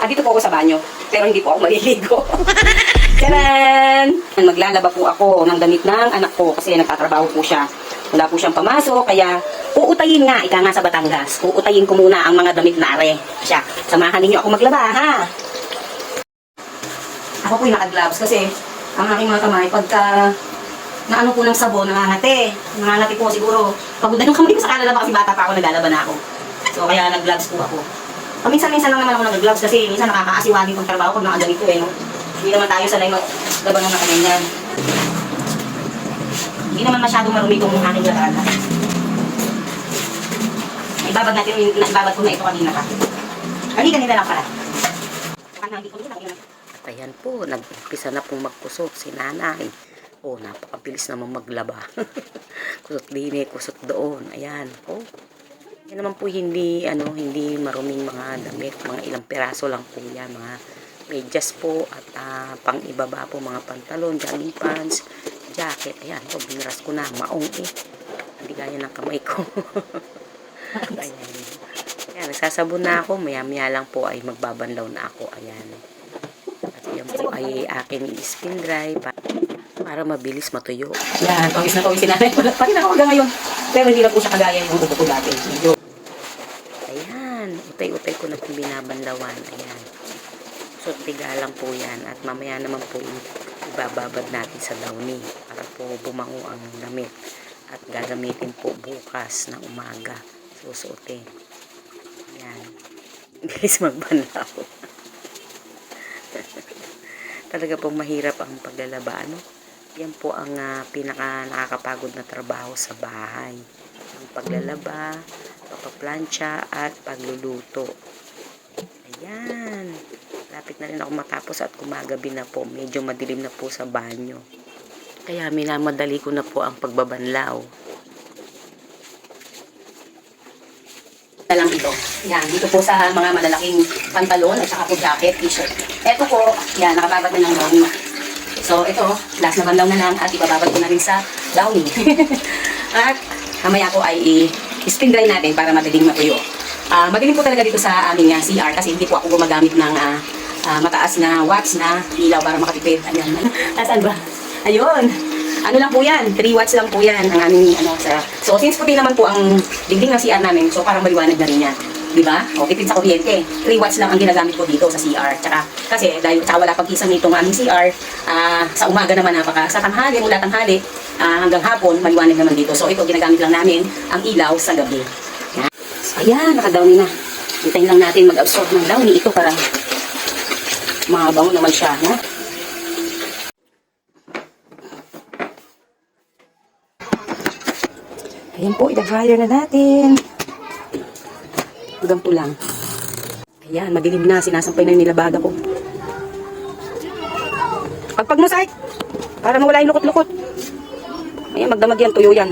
Dito po ako sa banyo, pero hindi po ako maliligo. Tcharan! Maglalaba po ako ng damit ng anak ko kasi nagtatrabaho po siya. Wala po siyang pamasok, kaya uutayin nga, ika nga sa Batangas. Uutayin ko muna ang mga damit na are. Siya, samahan ninyo ako maglaba, ha? Ako po'y naka-gloves kasi ang aking mga kamay, pagka naano po ng sabon, nangangati. Nangangati po siguro. Pagod na yung kamay ko sa kalalaba kasi bata pa ako, naglalaba na ako. So, kaya nag-gloves po ako. Paminsan-minsan lang naman ako nag-gloves kasi minsan nakakaasiwagi kong trabaho pag mga ganito eh, no? Hindi naman tayo sanay maglaba ng nakaganyan. Hindi naman masyadong marumi itong aking lagada. Ibabad ko na ito kanina pa. Kanina lang pala. At ayan po, nag-umpisa na pong magkusot si nanay. Oh, napakabilis naman maglaba. Kusot din eh, kusot doon. Ayan, oh. Yan naman po hindi maruming mga damit, mga ilang piraso lang po yan, mga medyas po at pang ibaba po mga pantalon, jogging pants, jacket. Ayan, oh, biniras ko na, maong eh. Hindi gaya ng kamay ko. Ayan. Ayan, nagsasabon na ako, maya-maya lang po ay magbabanlaw na ako. Ayan. At yan po ay aking spin dry para mabilis matuyo. Ayan, pawis na pawis si nanay. Pa rin ako hanggang ngayon. Pero hindi na po siya kagaya yung upo ko dati. Ayan, utay-utay ko na po binabanlawan. Ayan. So, tiga lang po yan. At mamaya naman po ibababad natin sa downy para po bumango ang damit. At gagamitin po bukas ng umaga. Susuotin. Ayan. Bilis magbanlaw. Talaga pong mahirap ang paglalaba, ano? Yan po ang pinaka nakakapagod na trabaho sa bahay. Ang paglalaba, pagpaplansya, at pagluluto. Ayan. Lapit na rin ako matapos at kumagabi na po. Medyo madilim na po sa banyo. Kaya minamadali ko na po ang pagbabanlaw. Lang ito. Yan, dito po sa mga malalaking pantalon at saka po jacket, t-shirt. Ito po, yan, nakababad na ng downy. So, ito, last na banlaw na lang at ibababad ko na rin sa downy. At mamaya po ay i-spin dry natin para madaling matuyo. Madilim po talaga dito sa aming CR kasi hindi po ako gumagamit ng mataas na watts na ilaw para makatipid. Ayan. Saan ba? Ayun. Ano lang po yan? 3 watts lang po yan ang aming So, since puti naman po ang dingding ng CR namin, so parang maliwanag na rin yan. Diba? O, tipid sa kuryente. 3 watts lang ang ginagamit ko dito sa CR. Tsaka, kasi dahil wala pag-isang nitong aming CR, sa umaga naman sa tanghali, mula tanghali, hanggang hapon, maliwanag naman dito. So, ito, ginagamit lang namin ang ilaw sa gabi. Yan. So, ayan, naka-downy na. Hintayin lang natin mag-absorb ng downy ito para mabango naman siya, no? Ayan po, i-dryer na natin. Hanggang po lang. Ayan, madilim na. Sinasampay na yung nilabaga ko. Pagpag mo, Sai! Para mawala yung lukot-lukot. Ayan, magdamag yan. Tuyo yan.